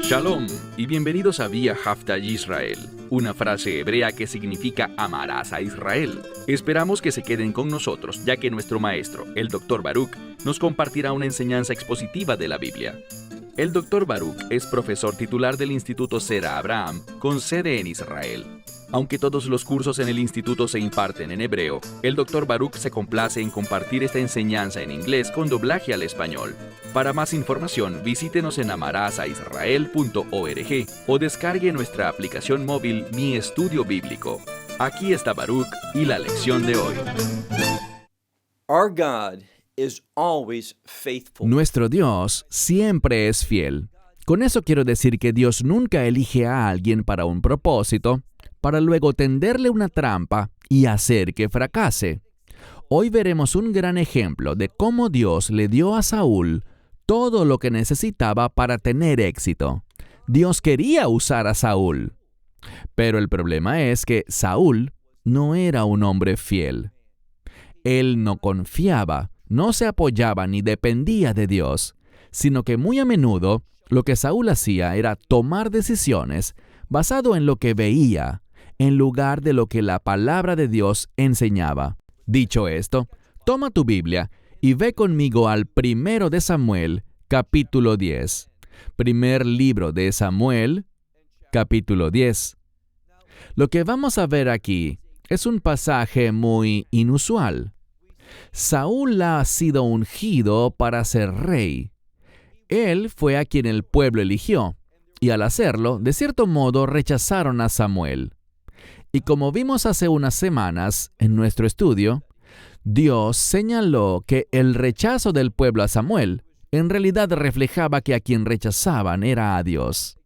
Shalom y bienvenidos a Vía Hafta Yisrael, una frase hebrea que significa amarás a Israel. Esperamos que se queden con nosotros, ya que nuestro maestro, el Dr. Baruch, nos compartirá una enseñanza expositiva de la Biblia. El Dr. Baruch es profesor titular del Instituto Sera Abraham, con sede en Israel. Aunque todos los cursos en el instituto se imparten en hebreo, el Dr. Baruch se complace en compartir esta enseñanza en inglés con doblaje al español. Para más información, visítenos en amarasaisrael.org o descargue nuestra aplicación móvil Mi Estudio Bíblico. Aquí está Baruch y la lección de hoy. Our God is always faithful. Nuestro Dios siempre es fiel. Con eso quiero decir que Dios nunca elige a alguien para un propósito, para luego tenderle una trampa y hacer que fracase. Hoy veremos un gran ejemplo de cómo Dios le dio a Saúl todo lo que necesitaba para tener éxito. Dios quería usar a Saúl. Pero el problema es que Saúl no era un hombre fiel. Él no confiaba, no se apoyaba ni dependía de Dios, sino que muy a menudo lo que Saúl hacía era tomar decisiones basado en lo que veía, en lugar de lo que la palabra de Dios enseñaba. Dicho esto, toma tu Biblia y ve conmigo al 1 de Samuel, capítulo 10. Primer libro de Samuel, capítulo 10. Lo que vamos a ver aquí es un pasaje muy inusual. Saúl ha sido ungido para ser rey. Él fue a quien el pueblo eligió, y al hacerlo, de cierto modo rechazaron a Samuel. Y como vimos hace unas semanas en nuestro estudio, Dios señaló que el rechazo del pueblo a Samuel en realidad reflejaba que a quien rechazaban era a Dios.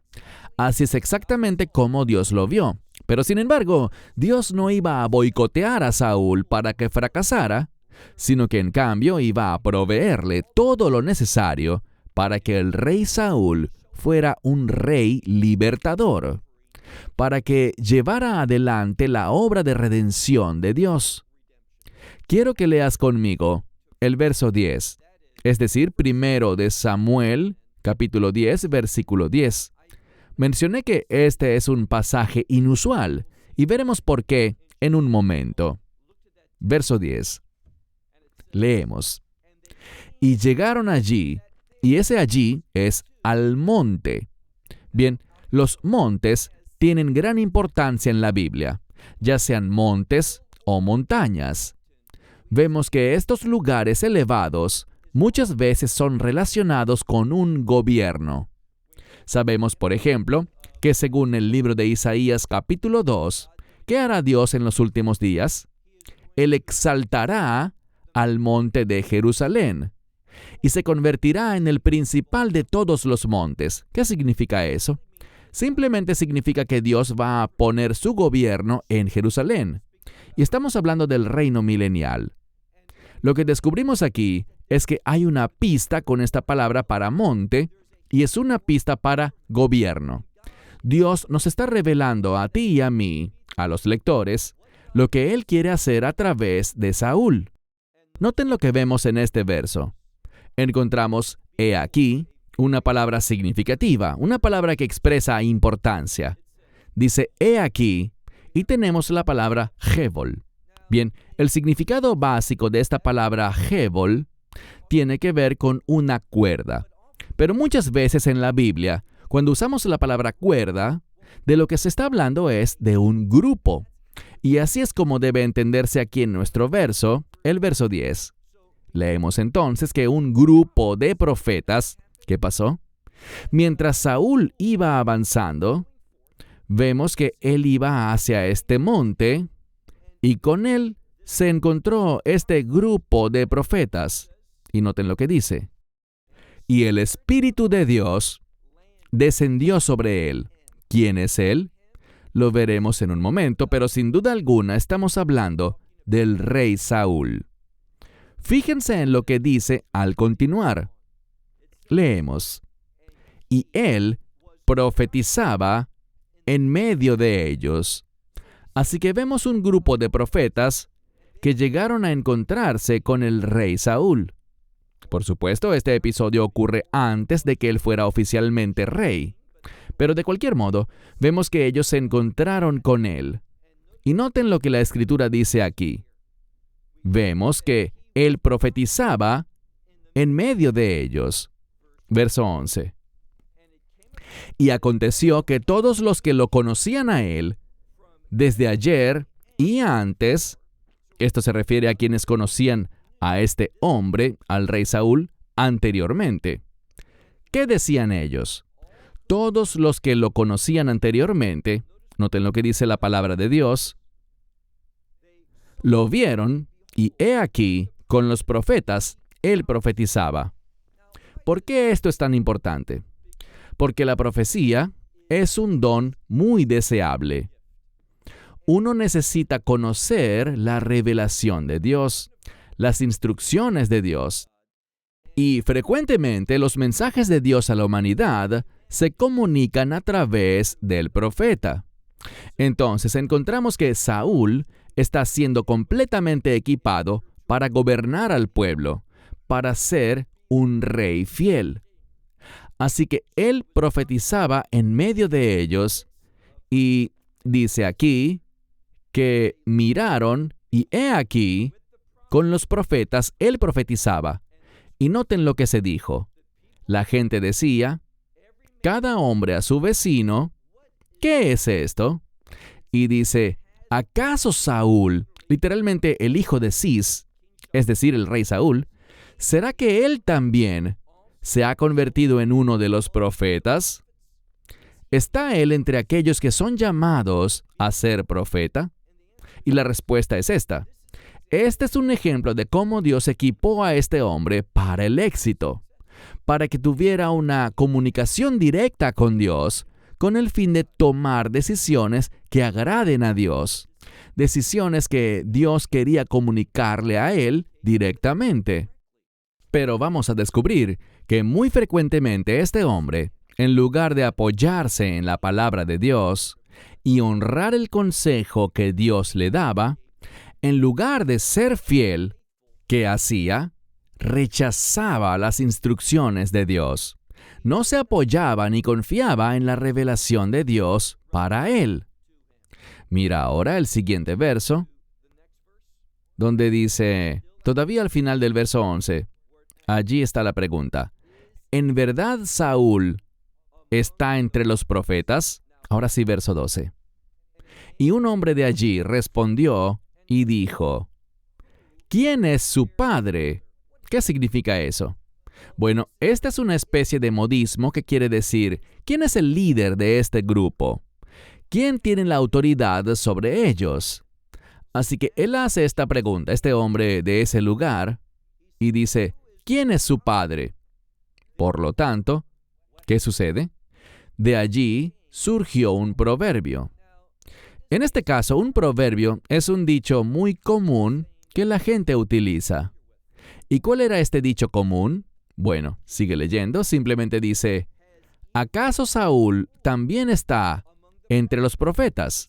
Así es exactamente como Dios lo vio. Pero sin embargo, Dios no iba a boicotear a Saúl para que fracasara, sino que en cambio iba a proveerle todo lo necesario para que el rey Saúl fuera un rey libertador, para que llevara adelante la obra de redención de Dios. Quiero que leas conmigo el verso 10, es decir, 1 de Samuel, capítulo 10, versículo 10. Mencioné que este es un pasaje inusual, y veremos por qué en un momento. Verso 10. Leemos. Y llegaron allí, y ese allí es al monte. Bien, los montes tienen gran importancia en la Biblia, ya sean montes o montañas. Vemos que estos lugares elevados muchas veces son relacionados con un gobierno. Sabemos, por ejemplo, que según el libro de Isaías capítulo 2, ¿qué hará Dios en los últimos días? Él exaltará al monte de Jerusalén y se convertirá en el principal de todos los montes. ¿Qué significa eso? Simplemente significa que Dios va a poner su gobierno en Jerusalén. Y estamos hablando del reino milenial. Lo que descubrimos aquí es que hay una pista con esta palabra para monte y es una pista para gobierno. Dios nos está revelando a ti y a mí, a los lectores, lo que Él quiere hacer a través de Saúl. Noten lo que vemos en este verso. Encontramos, he aquí, una palabra significativa, una palabra que expresa importancia. Dice, he aquí, y tenemos la palabra Jebol. Bien, el significado básico de esta palabra Jebol tiene que ver con una cuerda. Pero muchas veces en la Biblia, cuando usamos la palabra cuerda, de lo que se está hablando es de un grupo. Y así es como debe entenderse aquí en nuestro verso, el verso 10. Leemos entonces que un grupo de profetas, ¿qué pasó? Mientras Saúl iba avanzando, vemos que él iba hacia este monte y con él se encontró este grupo de profetas. Y noten lo que dice. Y el Espíritu de Dios descendió sobre él. ¿Quién es él? Lo veremos en un momento, pero sin duda alguna estamos hablando del rey Saúl. Fíjense en lo que dice al continuar. Leemos. Y él profetizaba en medio de ellos. Así que vemos un grupo de profetas que llegaron a encontrarse con el rey Saúl. Por supuesto, este episodio ocurre antes de que él fuera oficialmente rey. Pero de cualquier modo, vemos que ellos se encontraron con él. Y noten lo que la Escritura dice aquí. Vemos que él profetizaba en medio de ellos. Verso 11. Y aconteció que todos los que lo conocían a él, desde ayer y antes, esto se refiere a quienes conocían a este hombre, al rey Saúl, anteriormente. ¿Qué decían ellos? Todos los que lo conocían anteriormente, noten lo que dice la palabra de Dios, lo vieron, y he aquí, con los profetas, él profetizaba. ¿Por qué esto es tan importante? Porque la profecía es un don muy deseable. Uno necesita conocer la revelación de Dios, las instrucciones de Dios. Y frecuentemente los mensajes de Dios a la humanidad se comunican a través del profeta. Entonces encontramos que Saúl está siendo completamente equipado para gobernar al pueblo, para ser un rey fiel. Así que él profetizaba en medio de ellos y dice aquí que miraron y he aquí, con los profetas él profetizaba. Y noten lo que se dijo. La gente decía, cada hombre a su vecino, ¿qué es esto? Y dice, ¿acaso Saúl, literalmente el hijo de Cis, es decir, el rey Saúl, será que él también se ha convertido en uno de los profetas? ¿Está él entre aquellos que son llamados a ser profeta? Y la respuesta es esta. Este es un ejemplo de cómo Dios equipó a este hombre para el éxito, para que tuviera una comunicación directa con Dios, con el fin de tomar decisiones que agraden a Dios, decisiones que Dios quería comunicarle a él directamente. Pero vamos a descubrir que muy frecuentemente este hombre, en lugar de apoyarse en la palabra de Dios y honrar el consejo que Dios le daba, en lugar de ser fiel, ¿qué hacía? Rechazaba las instrucciones de Dios. No se apoyaba ni confiaba en la revelación de Dios para él. Mira ahora el siguiente verso, donde dice, todavía al final del verso 11, allí está la pregunta. ¿En verdad Saúl está entre los profetas? Ahora sí, verso 12. Y un hombre de allí respondió y dijo, ¿quién es su padre? ¿Qué significa eso? Bueno, esta es una especie de modismo que quiere decir, ¿quién es el líder de este grupo? ¿Quién tiene la autoridad sobre ellos? Así que él hace esta pregunta, este hombre de ese lugar, y dice, ¿quién es su padre? Por lo tanto, ¿qué sucede? De allí surgió un proverbio. En este caso, un proverbio es un dicho muy común que la gente utiliza. ¿Y cuál era este dicho común? Bueno, sigue leyendo, simplemente dice, ¿acaso Saúl también está entre los profetas?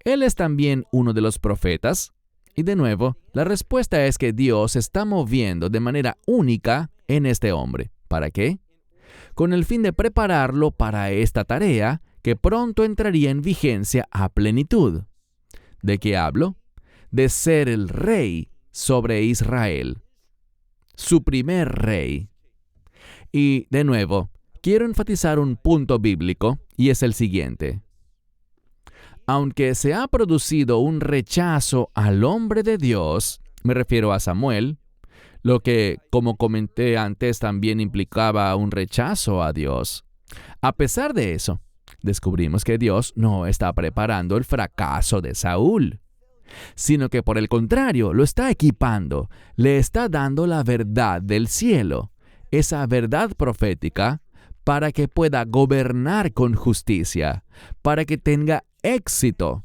¿Él es también uno de los profetas? Y de nuevo, la respuesta es que Dios está moviendo de manera única en este hombre. ¿Para qué? Con el fin de prepararlo para esta tarea que pronto entraría en vigencia a plenitud. ¿De qué hablo? De ser el rey sobre Israel. Su primer rey. Y, de nuevo, quiero enfatizar un punto bíblico, y es el siguiente. Aunque se ha producido un rechazo al hombre de Dios, me refiero a Samuel, lo que, como comenté antes, también implicaba un rechazo a Dios. A pesar de eso, descubrimos que Dios no está preparando el fracaso de Saúl, sino que por el contrario, lo está equipando, le está dando la verdad del cielo, esa verdad profética, para que pueda gobernar con justicia, para que tenga éxito.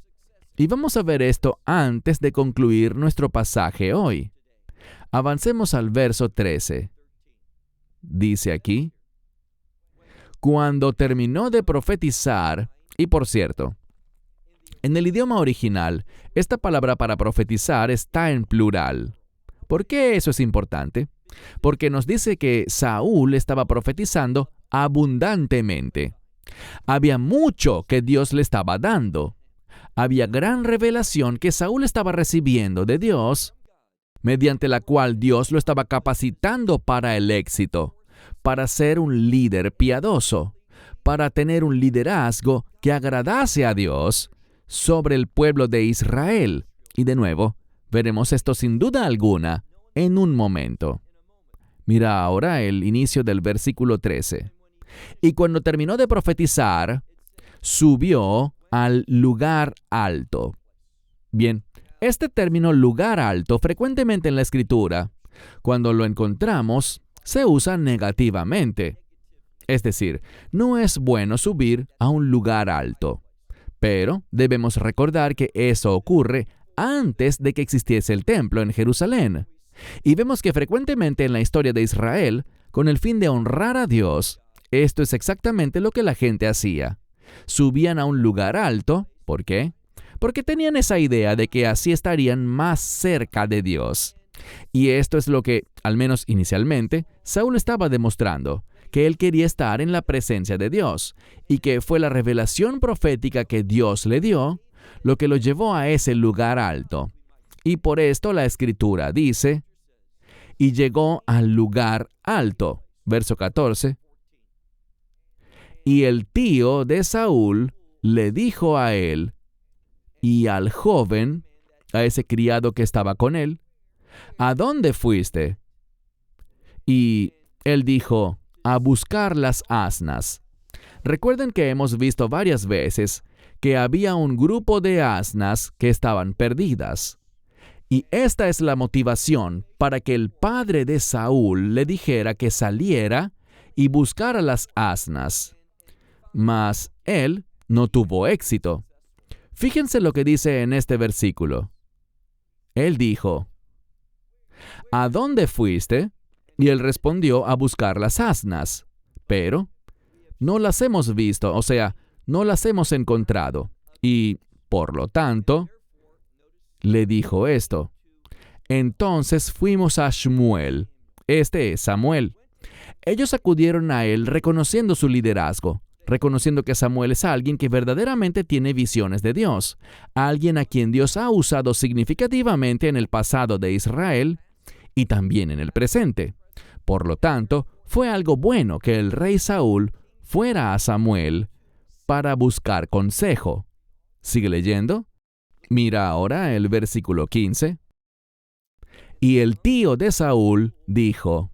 Y vamos a ver esto antes de concluir nuestro pasaje hoy. Avancemos al verso 13. Dice aquí, cuando terminó de profetizar, y por cierto, en el idioma original, esta palabra para profetizar está en plural. ¿Por qué eso es importante? porque nos dice que Saúl estaba profetizando abundantemente. Había mucho que Dios le estaba dando. Había gran revelación que Saúl estaba recibiendo de Dios, mediante la cual Dios lo estaba capacitando para el éxito, para ser un líder piadoso, para tener un liderazgo que agradase a Dios sobre el pueblo de Israel. Y de nuevo, veremos esto sin duda alguna en un momento. Mira ahora el inicio del versículo 13. Y cuando terminó de profetizar, subió al lugar alto. Bien, este término lugar alto frecuentemente en la Escritura, cuando lo encontramos, se usa negativamente. Es decir, no es bueno subir a un lugar alto. Pero debemos recordar que eso ocurre antes de que existiese el templo en Jerusalén. Y vemos que frecuentemente en la historia de Israel, con el fin de honrar a Dios, esto es exactamente lo que la gente hacía. Subían a un lugar alto. ¿Por qué? Porque tenían esa idea de que así estarían más cerca de Dios. Y esto es lo que, al menos inicialmente, Saúl estaba demostrando, que él quería estar en la presencia de Dios, y que fue la revelación profética que Dios le dio lo que lo llevó a ese lugar alto. Y por esto la Escritura dice, y llegó al lugar alto, verso 14, y el tío de Saúl le dijo a él y al joven, a ese criado que estaba con él, ¿a dónde fuiste? Y él dijo, a buscar las asnas. Recuerden que hemos visto varias veces que había un grupo de asnas que estaban perdidas. Y esta es la motivación para que el padre de Saúl le dijera que saliera y buscara las asnas. Mas él no tuvo éxito. Fíjense lo que dice en este versículo. Él dijo, ¿a dónde fuiste? Y él respondió, a buscar las asnas. Pero no las hemos visto, o sea, no las hemos encontrado. Y, por lo tanto, le dijo esto. Entonces fuimos a Shmuel. Este es Samuel. Ellos acudieron a él reconociendo su liderazgo, reconociendo que Samuel es alguien que verdaderamente tiene visiones de Dios, alguien a quien Dios ha usado significativamente en el pasado de Israel y también en el presente. Por lo tanto, fue algo bueno que el rey Saúl fuera a Samuel para buscar consejo. ¿Sigue leyendo? Mira ahora el versículo 15. Y el tío de Saúl dijo,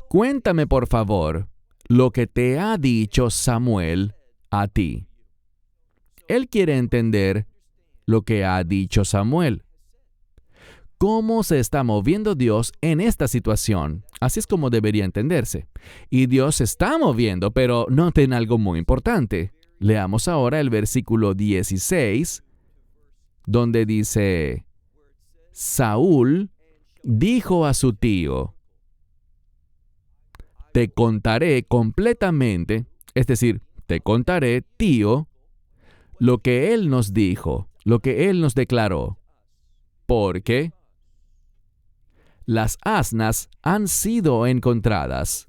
cuéntame por favor lo que te ha dicho Samuel a ti. Él quiere entender lo que ha dicho Samuel. ¿Cómo se está moviendo Dios en esta situación? Así es como debería entenderse. Y Dios se está moviendo, pero noten algo muy importante. Leamos ahora el versículo 16, donde dice, Saúl dijo a su tío, te contaré completamente, es decir, te contaré, tío, lo que él nos dijo, lo que él nos declaró, porque las asnas han sido encontradas.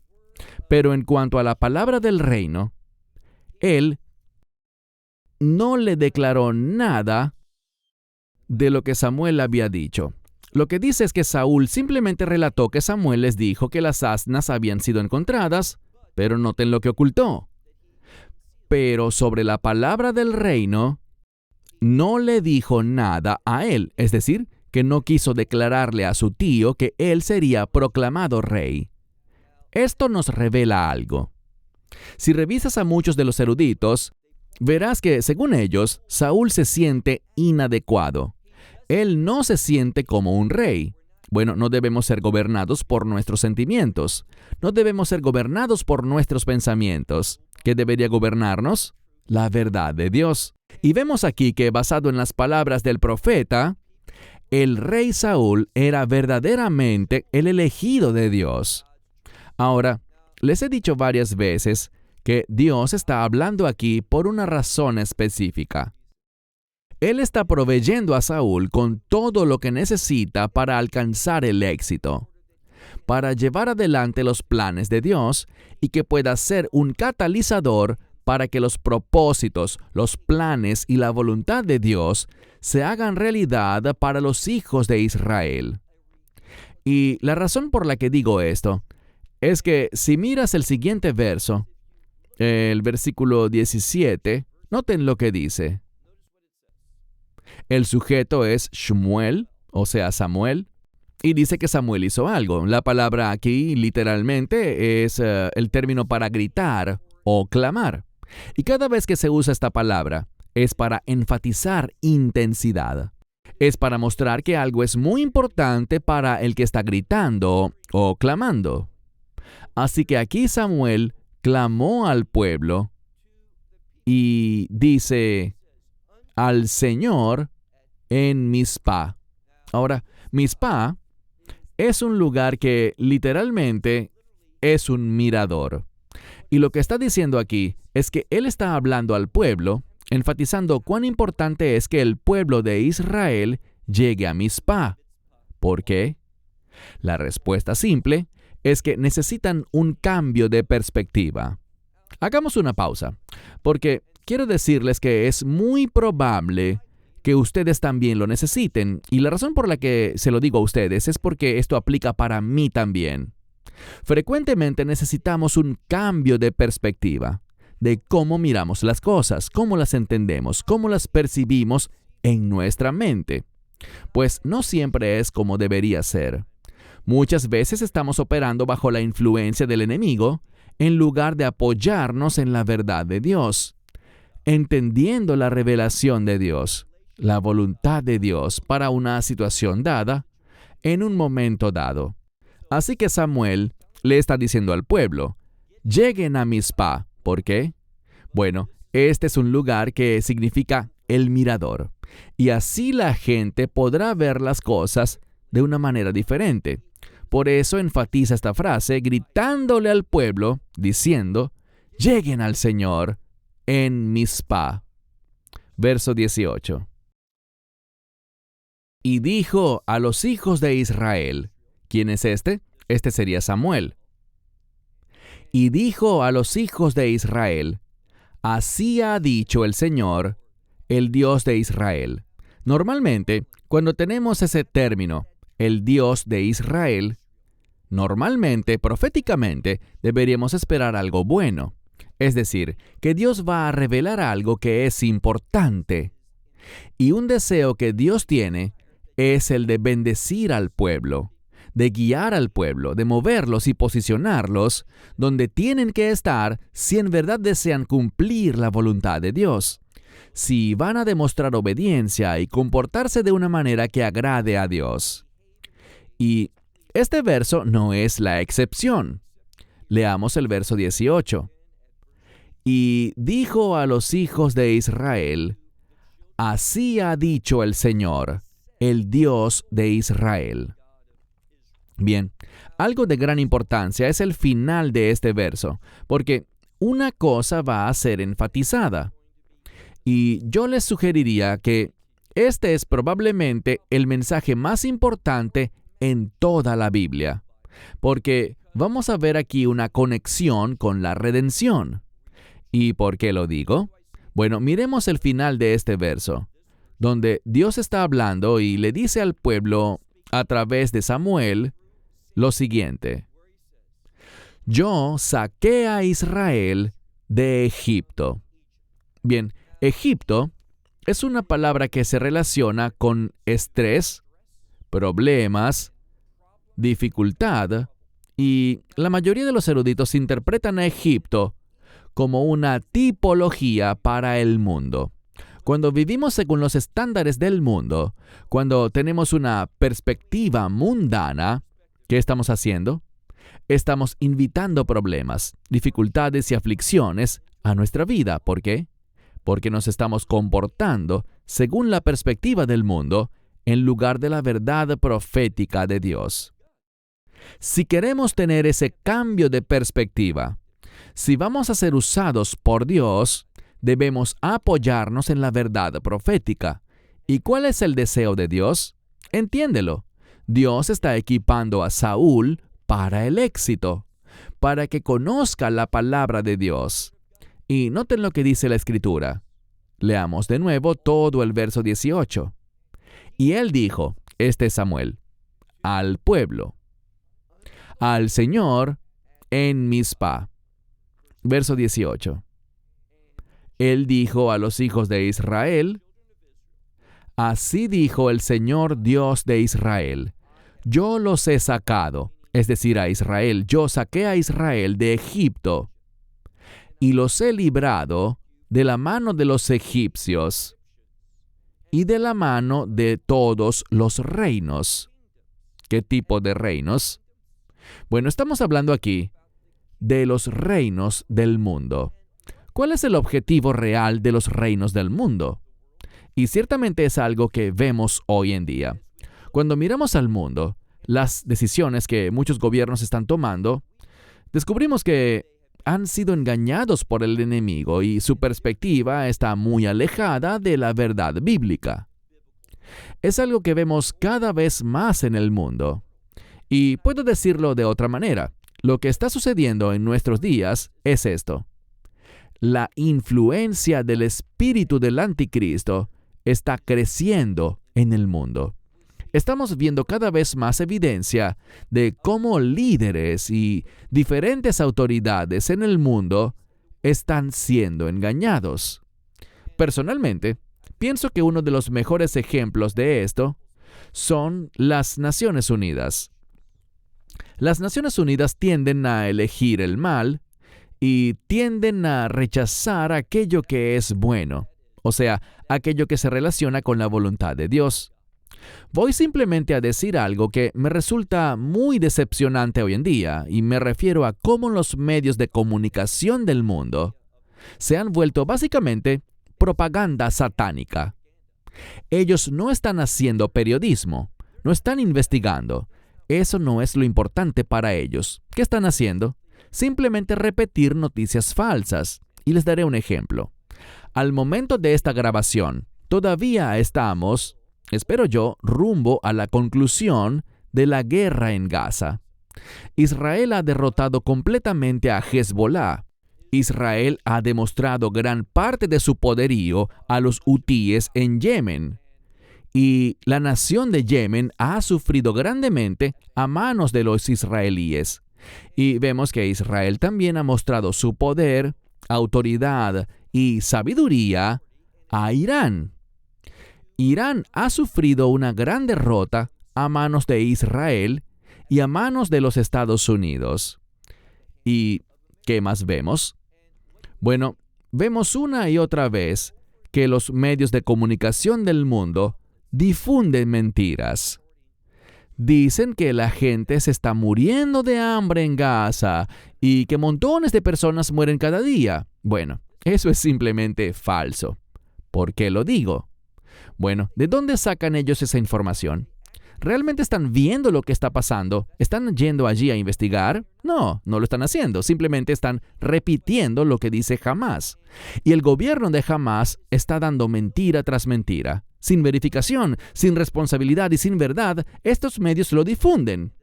Pero en cuanto a la palabra del reino, él no le declaró nada de lo que Samuel había dicho. Lo que dice es que Saúl simplemente relató que Samuel les dijo que las asnas habían sido encontradas, pero noten lo que ocultó. Pero sobre la palabra del reino, no le dijo nada a él, es decir, que no quiso declararle a su tío que él sería proclamado rey. Esto nos revela algo. Si revisas a muchos de los eruditos, verás que, según ellos, Saúl se siente inadecuado. Él no se siente como un rey. Bueno, no debemos ser gobernados por nuestros sentimientos. No debemos ser gobernados por nuestros pensamientos. ¿Qué debería gobernarnos? La verdad de Dios. Y vemos aquí que, basado en las palabras del profeta, el rey Saúl era verdaderamente el elegido de Dios. Ahora, les he dicho varias veces que Dios está hablando aquí por una razón específica. Él está proveyendo a Saúl con todo lo que necesita para alcanzar el éxito, para llevar adelante los planes de Dios y que pueda ser un catalizador para que los propósitos, los planes y la voluntad de Dios se hagan realidad para los hijos de Israel. Y la razón por la que digo esto es que si miras el siguiente verso, el versículo 17, noten lo que dice. El sujeto es Shmuel, o sea, Samuel, y dice que Samuel hizo algo. La palabra aquí literalmente es el término para gritar o clamar. Y cada vez que se usa esta palabra, es para enfatizar intensidad. Es para mostrar que algo es muy importante para el que está gritando o clamando. Así que aquí Samuel clamó al pueblo y dice al Señor en Mizpah. Ahora, Mizpah es un lugar que literalmente es un mirador. Y lo que está diciendo aquí es que él está hablando al pueblo, enfatizando cuán importante es que el pueblo de Israel llegue a Mizpah. ¿Por qué? La respuesta simple es que necesitan un cambio de perspectiva. Hagamos una pausa, porque quiero decirles que es muy probable que ustedes también lo necesiten, y la razón por la que se lo digo a ustedes es porque esto aplica para mí también. Frecuentemente necesitamos un cambio de perspectiva, de cómo miramos las cosas, cómo las entendemos, cómo las percibimos en nuestra mente. Pues no siempre es como debería ser. Muchas veces estamos operando bajo la influencia del enemigo en lugar de apoyarnos en la verdad de Dios, entendiendo la revelación de Dios, la voluntad de Dios para una situación dada, en un momento dado. Así que Samuel le está diciendo al pueblo, lleguen a Mizpah. ¿Por qué? Bueno, este es un lugar que significa el mirador, y así la gente podrá ver las cosas de una manera diferente. Por eso enfatiza esta frase gritándole al pueblo, diciendo, lleguen al Señor en Mizpah. Verso 18. Y dijo a los hijos de Israel, ¿quién es este? Este sería Samuel. Y dijo a los hijos de Israel, así ha dicho el Señor, el Dios de Israel. Normalmente, cuando tenemos ese término, el Dios de Israel, normalmente, proféticamente, deberíamos esperar algo bueno. Es decir, que Dios va a revelar algo que es importante. Y un deseo que Dios tiene es el de bendecir al pueblo, de guiar al pueblo, de moverlos y posicionarlos donde tienen que estar si en verdad desean cumplir la voluntad de Dios, si van a demostrar obediencia y comportarse de una manera que agrade a Dios. Y este verso no es la excepción. Leamos el verso 18. Y dijo a los hijos de Israel, así ha dicho el Señor, el Dios de Israel. Bien, algo de gran importancia es el final de este verso, porque una cosa va a ser enfatizada. Y yo les sugeriría que este es probablemente el mensaje más importante en toda la Biblia, porque vamos a ver aquí una conexión con la redención. ¿Y por qué lo digo? Bueno, miremos el final de este verso, donde Dios está hablando y le dice al pueblo, a través de Samuel, lo siguiente. Yo saqué a Israel de Egipto. Bien, Egipto es una palabra que se relaciona con estrés, problemas, dificultad, y la mayoría de los eruditos interpretan a Egipto como una tipología para el mundo. Cuando vivimos según los estándares del mundo, cuando tenemos una perspectiva mundana, ¿qué estamos haciendo? Estamos invitando problemas, dificultades y aflicciones a nuestra vida. ¿Por qué? Porque nos estamos comportando según la perspectiva del mundo en lugar de la verdad profética de Dios. Si queremos tener ese cambio de perspectiva, si vamos a ser usados por Dios, debemos apoyarnos en la verdad profética, ¿Y cuál es el deseo de Dios? Entiéndelo. Dios está equipando a Saúl para el éxito, para que conozca la palabra de Dios. Y noten lo que dice la Escritura. Leamos de nuevo todo el verso 18. Y él dijo, este es Samuel, al pueblo, al Señor en Mizpa. Verso 18. Él dijo a los hijos de Israel, así dijo el Señor Dios de Israel, yo los he sacado, es decir, a Israel, yo saqué a Israel de Egipto, y los he librado de la mano de los egipcios y de la mano de todos los reinos. ¿Qué tipo de reinos? Bueno, estamos hablando aquí de los reinos del mundo. ¿Cuál es el objetivo real de los reinos del mundo? Y ciertamente es algo que vemos hoy en día. Cuando miramos al mundo, las decisiones que muchos gobiernos están tomando, descubrimos que han sido engañados por el enemigo y su perspectiva está muy alejada de la verdad bíblica. Es algo que vemos cada vez más en el mundo. Y puedo decirlo de otra manera. Lo que está sucediendo en nuestros días es esto. La influencia del espíritu del anticristo está creciendo en el mundo. Estamos viendo cada vez más evidencia de cómo líderes y diferentes autoridades en el mundo están siendo engañados. Personalmente, pienso que uno de los mejores ejemplos de esto son las Naciones Unidas. Las Naciones Unidas tienden a elegir el mal y tienden a rechazar aquello que es bueno, o sea, aquello que se relaciona con la voluntad de Dios. Voy simplemente a decir algo que me resulta muy decepcionante hoy en día, y me refiero a cómo los medios de comunicación del mundo se han vuelto básicamente propaganda satánica. Ellos no están haciendo periodismo, no están investigando. Eso no es lo importante para ellos. ¿Qué están haciendo? Simplemente repetir noticias falsas. Y les daré un ejemplo. Al momento de esta grabación, todavía estamos, espero yo, rumbo a la conclusión de la guerra en Gaza. Israel ha derrotado completamente a Hezbollah. Israel ha demostrado gran parte de su poderío a los hutíes en Yemen. Y la nación de Yemen ha sufrido grandemente a manos de los israelíes. Y vemos que Israel también ha mostrado su poder, autoridad y sabiduría a Irán. Irán ha sufrido una gran derrota a manos de Israel y a manos de los Estados Unidos. ¿Y qué más vemos? Bueno, vemos una y otra vez que los medios de comunicación del mundo difunden mentiras. Dicen que la gente se está muriendo de hambre en Gaza y que montones de personas mueren cada día. Bueno, eso es simplemente falso. ¿Por qué lo digo? Bueno, ¿de dónde sacan ellos esa información? ¿Realmente están viendo lo que está pasando? ¿Están yendo allí a investigar? No, no lo están haciendo. Simplemente están repitiendo lo que dice Hamás. Y el gobierno de Hamás está dando mentira tras mentira. Sin verificación, sin responsabilidad y sin verdad, estos medios lo difunden.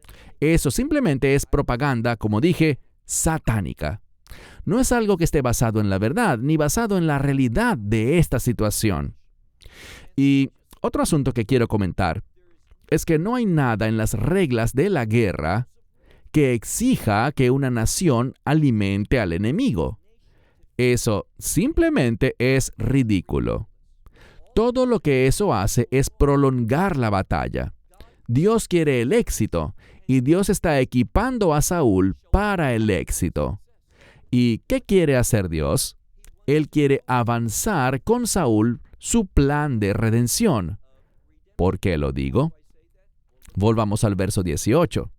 Eso simplemente es propaganda, como dije, satánica. No es algo que esté basado en la verdad, ni basado en la realidad de esta situación. Y otro asunto que quiero comentar es que no hay nada en las reglas de la guerra que exija que una nación alimente al enemigo. Eso simplemente es ridículo. Todo lo que eso hace es prolongar la batalla. Dios quiere el éxito, y Dios está equipando a Saúl para el éxito. ¿Y qué quiere hacer Dios? Él quiere avanzar con Saúl su plan de redención. ¿Por qué lo digo? Volvamos al verso 18,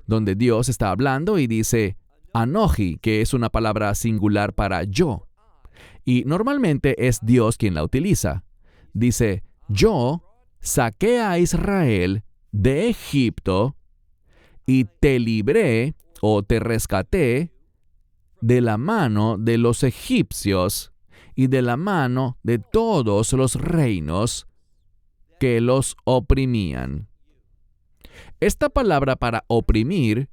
donde Dios está hablando y dice Anoji, que es una palabra singular para yo. Y normalmente es Dios quien la utiliza. Dice, yo saqué a Israel de Egipto y te libré o te rescaté de la mano de los egipcios y de la mano de todos los reinos que los oprimían. Esta palabra para oprimir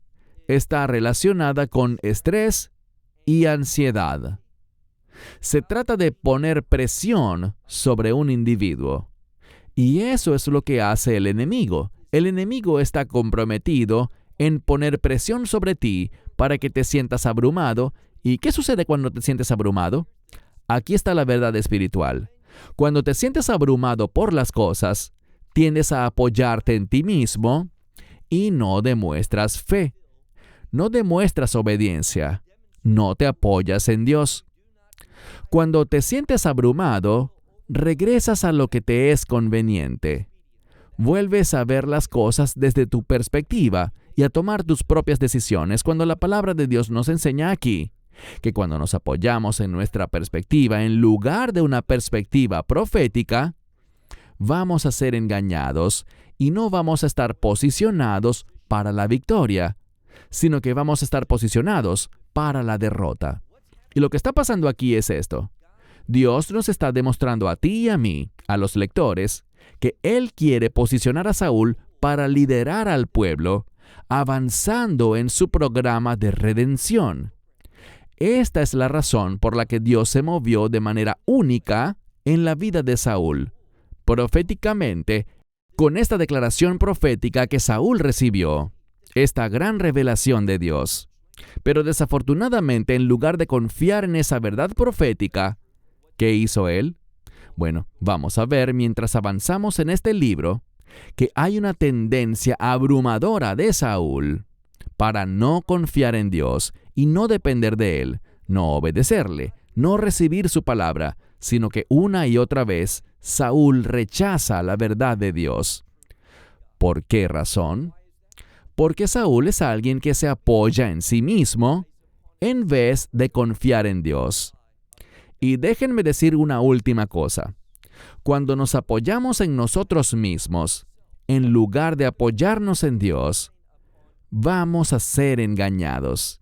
está relacionada con estrés y ansiedad. Se trata de poner presión sobre un individuo. Y eso es lo que hace el enemigo. El enemigo está comprometido en poner presión sobre ti para que te sientas abrumado. ¿Y qué sucede cuando te sientes abrumado? Aquí está la verdad espiritual. Cuando te sientes abrumado por las cosas, tiendes a apoyarte en ti mismo y no demuestras fe. No demuestras obediencia. No te apoyas en Dios. Cuando te sientes abrumado, regresas a lo que te es conveniente. Vuelves a ver las cosas desde tu perspectiva y a tomar tus propias decisiones cuando la palabra de Dios nos enseña aquí que cuando nos apoyamos en nuestra perspectiva en lugar de una perspectiva profética, vamos a ser engañados y no vamos a estar posicionados para la victoria, sino que vamos a estar posicionados para la derrota. Y lo que está pasando aquí es esto. Dios nos está demostrando a ti y a mí, a los lectores, que Él quiere posicionar a Saúl para liderar al pueblo, avanzando en su programa de redención. Esta es la razón por la que Dios se movió de manera única en la vida de Saúl, proféticamente, con esta declaración profética que Saúl recibió, esta gran revelación de Dios. Pero desafortunadamente, en lugar de confiar en esa verdad profética, ¿qué hizo él? Bueno, vamos a ver mientras avanzamos en este libro que hay una tendencia abrumadora de Saúl para no confiar en Dios y no depender de Él, no obedecerle, no recibir su palabra, sino que una y otra vez Saúl rechaza la verdad de Dios. ¿Por qué razón? Porque Saúl es alguien que se apoya en sí mismo en vez de confiar en Dios. Y déjenme decir una última cosa. Cuando nos apoyamos en nosotros mismos, en lugar de apoyarnos en Dios, vamos a ser engañados.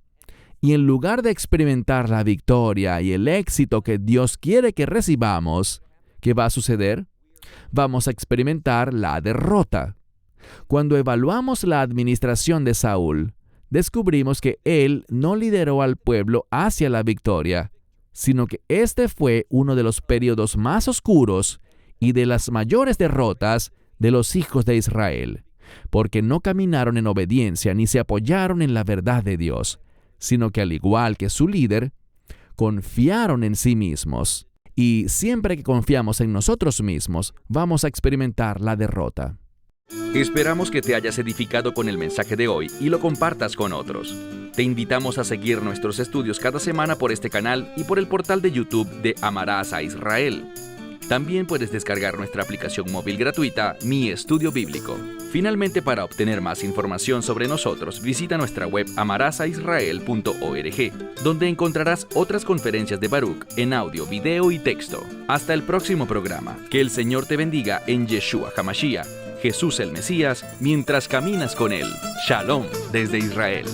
Y en lugar de experimentar la victoria y el éxito que Dios quiere que recibamos, ¿qué va a suceder? Vamos a experimentar la derrota. Cuando evaluamos la administración de Saúl, descubrimos que él no lideró al pueblo hacia la victoria, sino que este fue uno de los periodos más oscuros y de las mayores derrotas de los hijos de Israel, porque no caminaron en obediencia ni se apoyaron en la verdad de Dios, sino que al igual que su líder, confiaron en sí mismos. Y siempre que confiamos en nosotros mismos, vamos a experimentar la derrota. Esperamos que te hayas edificado con el mensaje de hoy y lo compartas con otros. Te invitamos a seguir nuestros estudios cada semana por este canal y por el portal de YouTube de Amarás a Israel. También puedes descargar nuestra aplicación móvil gratuita, Mi Estudio Bíblico. Finalmente, para obtener más información sobre nosotros, visita nuestra web amarasaisrael.org, donde encontrarás otras conferencias de Baruch en audio, video y texto. Hasta el próximo programa. Que el Señor te bendiga en Yeshua HaMashiach, Jesús el Mesías, mientras caminas con Él. Shalom desde Israel.